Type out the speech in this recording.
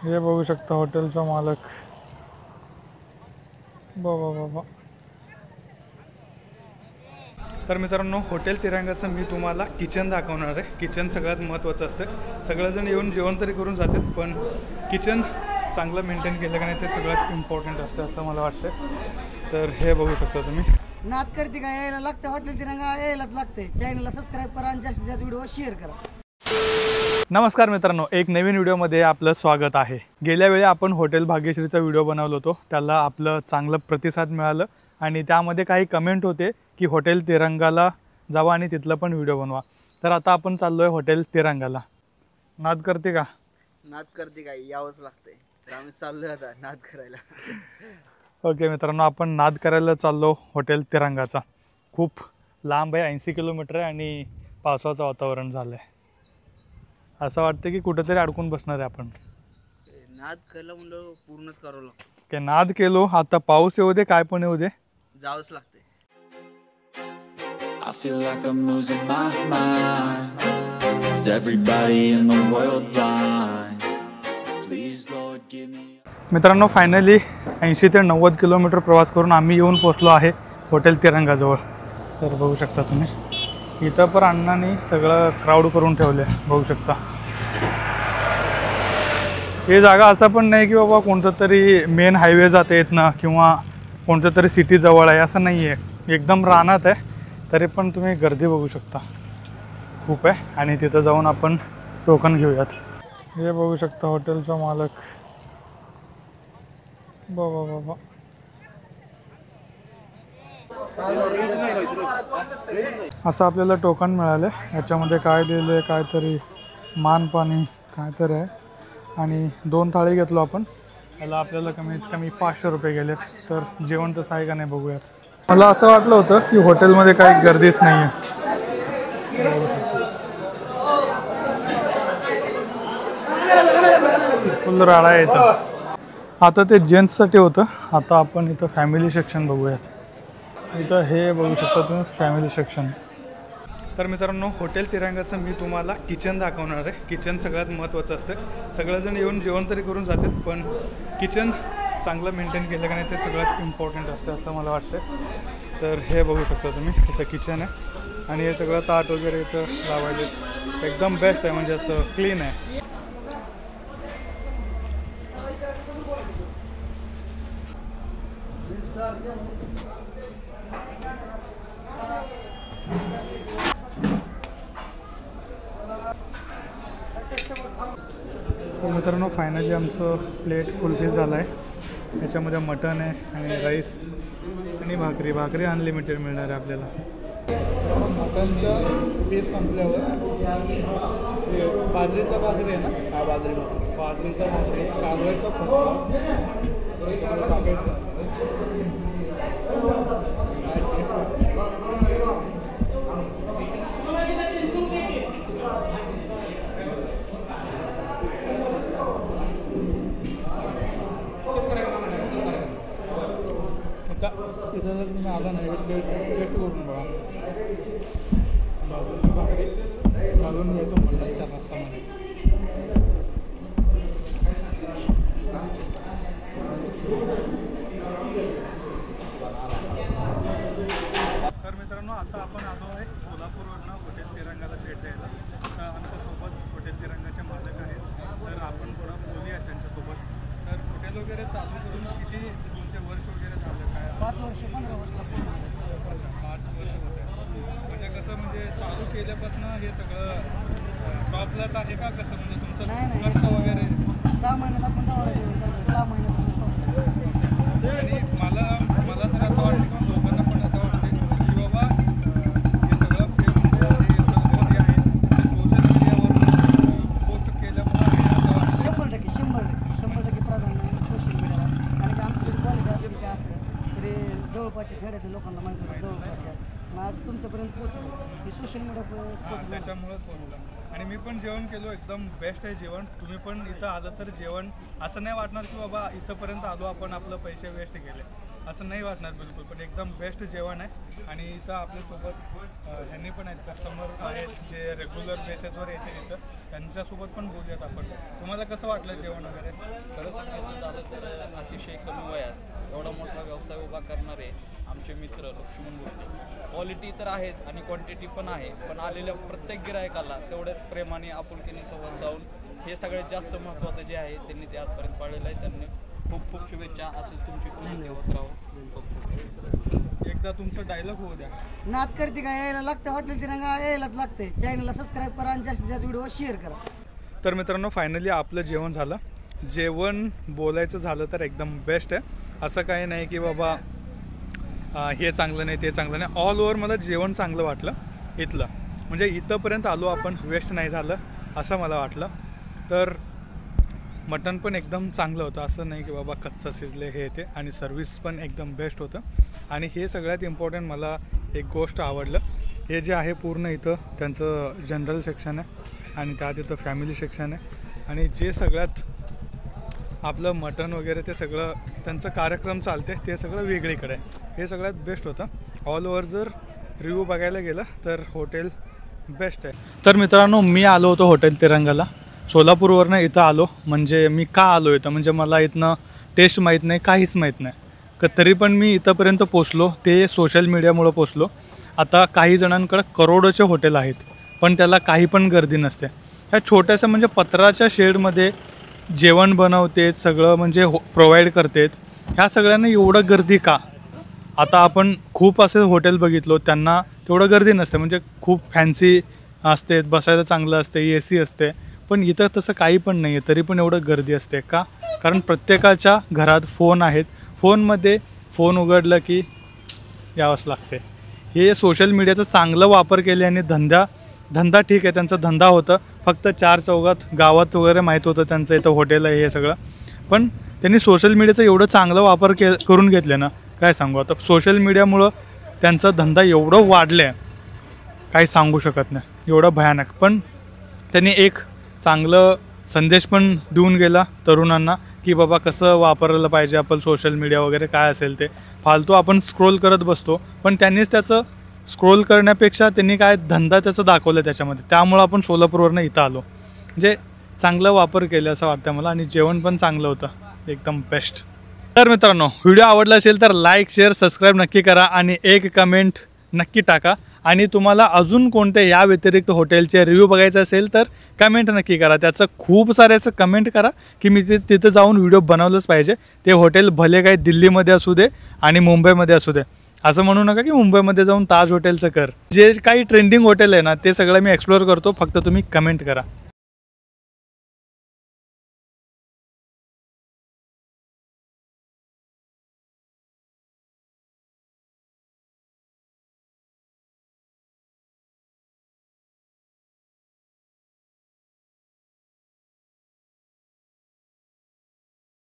हे बघू शकता हॉटेलचा मालक. बाबा बाबा. तर मित्रांनो, हॉटेल तिरंगाचं मी तुम्हाला किचन दाखवणार आहे. किचन सगळ्यात महत्त्वाचं असतं. सगळेजण येऊन जेवण तरी करून जातात, पण किचन चांगलं मेंटेन केलं का नाही ते सगळ्यात इम्पॉर्टंट असतं असं मला वाटतं. तर हे बघू शकता तुम्ही. नाद करते का यायला लागतं, हॉटेल तिरंगा यायलाच लागते. चॅनलला सबस्क्राईब करा आणि जास्तीत जास्त व्हिडिओ शेअर करा. नमस्कार मित्रांनो, एक नवीन व्हिडिओमध्ये आपलं स्वागत आहे. गेल्या वेळी आपण हॉटेल भाग्यश्रीचा व्हिडिओ बनवला होतो, त्याला आपलं चांगलं प्रतिसाद मिळालं आणि त्यामध्ये काही कमेंट होते की हॉटेल तिरंगाला जावा आणि तिथलं पण व्हिडिओ बनवा. तर आता आपण चाललो आहे हॉटेल तिरंगाला. नाद करते का? नाद करते का यावंच लागतंय, तर आम्ही चाललोय आता नाद करायला. ओके मित्रांनो, आपण नाद करायला चाललो हॉटेल तिरंगाचा. खूप लांब आहे, 80 किलोमीटर आहे आणि पावसाचं वातावरण झालं आहे. असं वाटतं की कुठेतरी अडकून बसणार आहे आपण. नाद केलं म्हणलं पूर्णच करावं लागतं. की नाद केलो, आता पाऊस येऊ दे काय पण येऊ दे, जावंच लागतंय. I feel like I'm losing my mind. Is everybody in the world blind? Please Lord give me. मित्रांनो, फायनली 80 ते 90 किलोमीटर प्रवास करून आम्ही येऊन पोचलो आहे हॉटेल तिरंगाजवळ. तर बघू शकता तुम्ही, इथं पण अण्णांनी सगळं क्राऊड करून ठेवलं आहे. बघू शकता ही जागा असं पण नाही की बाबा कोणतं तरी मेन हायवे जाते येत ना किंवा कोणतं तरी सिटी जवळ आहे, असं नाही आहे. एकदम रानात आहे, तरी पण तुम्ही गर्दी बघू शकता खूप आहे. आणि तिथं जाऊन आपण टोकन घेऊयात. हे बघू शकता हॉटेलचा मालक. बाबा बाबा. असं आपल्याला टोकन मिळालं. याच्यामध्ये काय दिलं आहे, काहीतरी मानपाणी काहीतरी आहे. आणि 2 थाळी घेतलो आपण. याला आपल्याला कमीत कमी 500 रुपये गेलेत. तर जेवण तसं आहे का नाही बघूयात. मला असं वाटलं होतं की हॉटेलमध्ये काही गर्दीच नाही आहे. फुल राडा आहे इथं. आता ते जेंट्ससाठी होतं, आता आपण इथं फॅमिली सेक्शन बघूयात. इथं हे बघू शकता तुम्ही फॅमिली सेक्शन. तर मित्रांनो, हॉटेल तिरंगाचं मी तुम्हाला किचन दाखवणार आहे. किचन सगळ्यात महत्त्वाचं असतं. सगळेजण येऊन जेवण तरी करून जातात, पण किचन चांगलं मेंटेन केलं का नाही ते सगळ्यात इम्पॉर्टंट असतं असं मला वाटतं. तर हे बघू शकता तुम्ही, इथं किचन आहे आणि हे सगळं ताट वगैरे इथं लावायचे एकदम बेस्ट आहे, म्हणजे असं क्लीन आहे. तर मित्रांनो, फायनली आमचं प्लेट फुलफिल झालं आहे. याच्यामध्ये मटण आहे आणि राईस आणि भाकरी अनलिमिटेड मिळणार आहे आपल्याला. मटणचं पीस संपल्यावर बाजरीचा भाकरी आहे ना, हा बाजरीचा भाकरी, कालवायचा फसवा टाकायचं. इथं जर तुम्ही आला नाही टेस्ट करून बघा. बाजरीची भाकरी घालून घ्यायचं मटणच्या रस्सामध्ये. तर मित्रांनो, आता आपण आलो आहे सोलापूरवरनं हॉटेल तिरंगाला भेट द्यायला. आता आमच्यासोबत हॉटेल तिरंगाचे मालक आहेत, तर आपण थोडं बोलूया त्यांच्यासोबत. तर हॉटेल वगैरे चालू करून किती तुमचे वर्ष वगैरे झालं काय? 5 वर्ष 15 वर्षला पूर्ण. 5 वर्ष होते. म्हणजे कसं, म्हणजे चालू केल्यापासून हे सगळं टॉपलाच आहे का कसं, म्हणजे तुमचं नाही. खर्च वगैरे? 6 महिन्यात आपण दवारा जेवण चालू 6 महिन्यापासून. आणि मला तर असं वाटतं की लोकांना पण असं वाटतं की बाबा हे सगळं जे आहे सोशल मीडियावर पोस्ट केल्यामुळे असं वाटतं. 100% प्राधान्य सोशल मीडियाला. कारण की आमच्याकडे क्वालिटी असेल काय असलं तरी जवळपासच्या खेड्यातल्या लोकांना माहिती होतं जवळपासच्या. आज तुमच्यापर्यंत पोहोचलो ही सोशल मीडिया पोहोचलं. त्याच्यामुळंच पोहोचलं. आणि मी पण जेवण केलो, एकदम बेस्ट आहे जेवण. तुम्ही पण इथं आलं तर जेवण असं नाही वाटणार की बाबा इथंपर्यंत आलो आपण आपलं पैसे वेस्ट केले. असं नाही वाटणार बिलकुल, पण एकदम बेस्ट जेवण आहे. आणि इथं आपल्यासोबत ह्यांनी पण आहेत, कस्टमर आहेत जे रेग्युलर बेसिसवर येते इथं, त्यांच्यासोबत पण बोलूयात आपण. तुम्हाला कसं वाटलं जेवण वगैरे? खरं सांगायचं झालं तर अतिशय कमी वयात एवढा मोठा व्यवसाय उभा करणारे आमचे मित्र लक्ष्मण भोसले. क्वालिटी तर आहेच आणि क्वांटिटी पण आहे, पण आलेल्या प्रत्येक गिरायकाला तेवढ्याच प्रेमाने आपुलकीने संवाद जाऊन हे सगळ्यात जास्त महत्त्वाचं जे आहे त्यांनी ते आजपर्यंत पाळलेलं आहे. त्यांनी खूप खूप शुभेच्छा. असंच तुमची क्वालिटी होत राहो. खूप खूप शुभेच्छा. एकदा तुमचं डायलॉग होऊ द्या. नाद करते का यायला लागतं, हॉटेल तिरंगा यायलाच लागते. चॅनलला सबस्क्राईब करा आणि जास्तीत जास्त व्हिडिओ शेअर करा. तर मित्रांनो, फायनली आपलं जेवण झालं. जेवण बोलायचं झालं तर एकदम बेस्ट आहे. असं काही नाही की बाबा हे चांगलं नाही ते चांगलं नाही. ऑल ओव्हर मला जेवण चांगलं वाटलं इथलं. म्हणजे इथंपर्यंत आलो आपण, वेस्ट नाही झालं असं मला वाटलं. तर मटण पण एकदम चांगलं होतं, असं नाही की बाबा कच्चं शिजले हे ते. आणि सर्विस पण एकदम बेस्ट होतं. आणि हे सगळ्यात इम्पॉर्टंट मला एक गोष्ट आवडलं, हे जे आहे पूर्ण इथं त्यांचं जनरल सेक्शन आहे आणि त्यात इथं फॅमिली सेक्शन आहे. आणि जे सगळ्यात आपलं मटण वगैरे ते सगळं त्यांचं कार्यक्रम चालते ते सगळं वेगळीकडे आहे. हे सगळ्यात बेस्ट होतं. ऑल ओव्हर जर रिव्ह्यू बघायला गेलं तर हॉटेल बेस्ट आहे. तर मित्रांनो, मी आलो होतो हॉटेल तिरंगाला सोलापूरवरनं. इथं आलो म्हणजे मी का आलो इथं, म्हणजे मला इथनं टेस्ट माहीत नाही, काहीच माहीत नाही. तरी पण मी इथंपर्यंत पोचलो, ते सोशल मीडियामुळं पोचलो. आता काही जणांकडं करोडोचे हॉटेल आहेत पण त्याला काही पण गर्दी नसते. ह्या छोट्याशा म्हणजे पत्राच्या शेडमध्ये जेवण बनवतेत, सगळं म्हणजे प्रोव्हाइड करतेत. ह्या सगळ्यांना एवढं गर्दी का? आता आपण खूप असे हॉटेल बघितलो त्यांना तेवढं गर्दी नसते, म्हणजे खूप फॅन्सी असते, बसायला चांगलं असते, AC असते. पण इथं तसं काही पण नाही आहे, तरी पण एवढं गर्दी असते का? कारण प्रत्येकाच्या घरात फोन आहेत. फोनमध्ये फोन उघडलं की यावंच लागते. हे सोशल मीडियाचा चांगला वापर केल्याने धंदा ठीक आहे, त्यांचा धंदा होतं, फक्त 4 चौघात गावात वगैरे माहीत होतं त्यांचं इथं हॉटेल आहे हे सगळं. पण त्यांनी सोशल मीडियाचा एवढं चांगला वापर करून घेतले ना, काय सांगू. आता सोशल मीडियामुळं त्यांचा धंदा एवढं वाढलं आहे काही सांगू शकत नाही, एवढं भयानक. पण त्यांनी एक चांगलं संदेश पण देऊन गेला तरुणांना की बाबा कसं वापरायला पाहिजे आपण सोशल मीडिया वगैरे काय असेल ते. फालतू आपण स्क्रोल करत बसतो, पण त्यांनीच त्याचं स्क्रोल करण्यापेक्षा त्यांनी काय धंदा त्याचं दाखवलं त्याच्यामध्ये. त्यामुळं आपण सोलापूरवरनं इथं आलो. म्हणजे चांगला वापर केला असं वाटतं मला. आणि जेवण पण चांगलं होतं, एकदम बेस्ट. तर मित्रांनो, व्हिडिओ आवडला असेल तर लाईक शेअर सबस्क्राईब नक्की करा आणि एक कमेंट नक्की टाका. आणि तुम्हाला अजून कोणत्या या व्यतिरिक्त हॉटेलचे रिव्ह्यू बघायचे असेल तर कमेंट नक्की करा. त्याचं खूप साऱ्याचं कमेंट करा की मी तिथं जाऊन व्हिडिओ बनवलंच पाहिजे. ते हॉटेल भले काही दिल्लीमध्ये असू दे आणि मुंबईमध्ये असू दे. असं म्हणू नका की मुंबईमध्ये जाऊन ताज हॉटेलचं कर. जे काही ट्रेंडिंग हॉटेल आहे ना ते सगळं मी एक्सप्लोअर करतो, फक्त तुम्ही कमेंट करा.